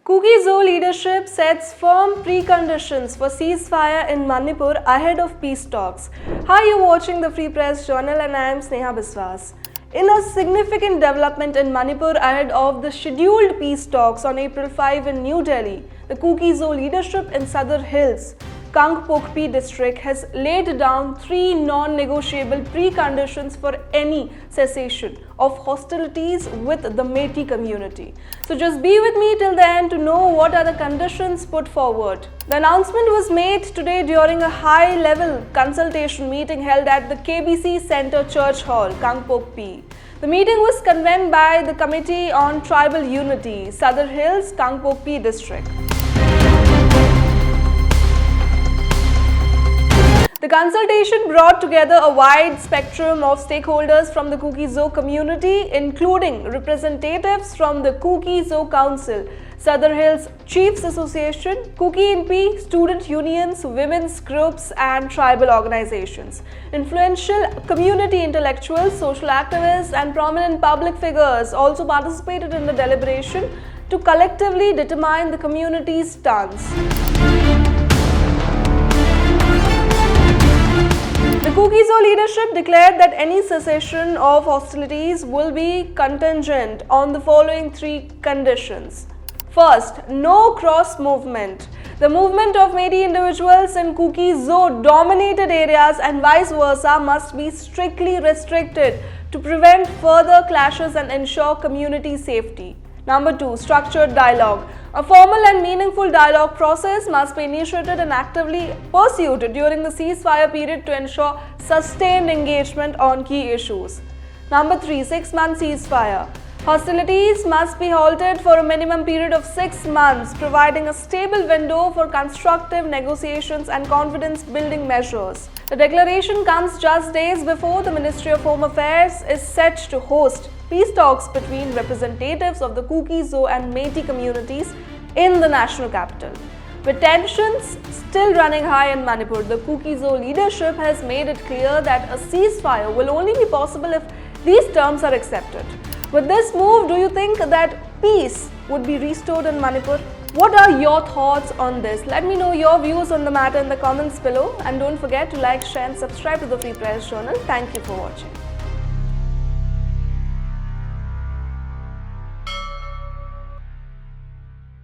Kuki-Zo leadership sets firm preconditions for ceasefire in Manipur ahead of peace talks. Hi, you're watching the Free Press Journal and I am Sneha Biswas. In a significant development in Manipur ahead of the scheduled peace talks on April 5 in New Delhi, the Kuki-Zo leadership in Sadar Hills, Kangpokpi district has laid down three non-negotiable preconditions for any cessation of hostilities with the Meitei community. So just be with me till the end to know what are the conditions put forward. The announcement was made today during a high-level consultation meeting held at the KBC Center Church Hall, Kangpokpi. The meeting was convened by the Committee on Tribal Unity, Sadar Hills, Kangpokpi district. The consultation brought together a wide spectrum of stakeholders from the Kuki-Zo community, including representatives from the Kuki-Zo Council, Sadar Hills Chiefs Association, Kuki-Inpi, student unions, women's groups and tribal organizations. Influential community intellectuals, social activists and prominent public figures also participated in the deliberation to collectively determine the community's stance. The Kuki-Zo leadership declared that any cessation of hostilities will be contingent on the following three conditions. First, no cross movement. The movement of Meitei individuals in Kuki-Zo dominated areas and vice versa must be strictly restricted to prevent further clashes and ensure community safety. Number 2, structured dialogue. A formal and meaningful dialogue process must be initiated and actively pursued during the ceasefire period to ensure sustained engagement on key issues. Number 3, 6-month ceasefire. Hostilities must be halted for a minimum period of 6 months, providing a stable window for constructive negotiations and confidence-building measures. The declaration comes just days before the Ministry of Home Affairs is set to host peace talks between representatives of the Kuki-Zo and Meitei communities in the national capital. With tensions still running high in Manipur, the Kuki-Zo leadership has made it clear that a ceasefire will only be possible if these terms are accepted. With this move, do you think that peace would be restored in Manipur? What are your thoughts on this? Let me know your views on the matter in the comments below and don't forget to like, share and subscribe to the Free Press Journal. Thank you for watching.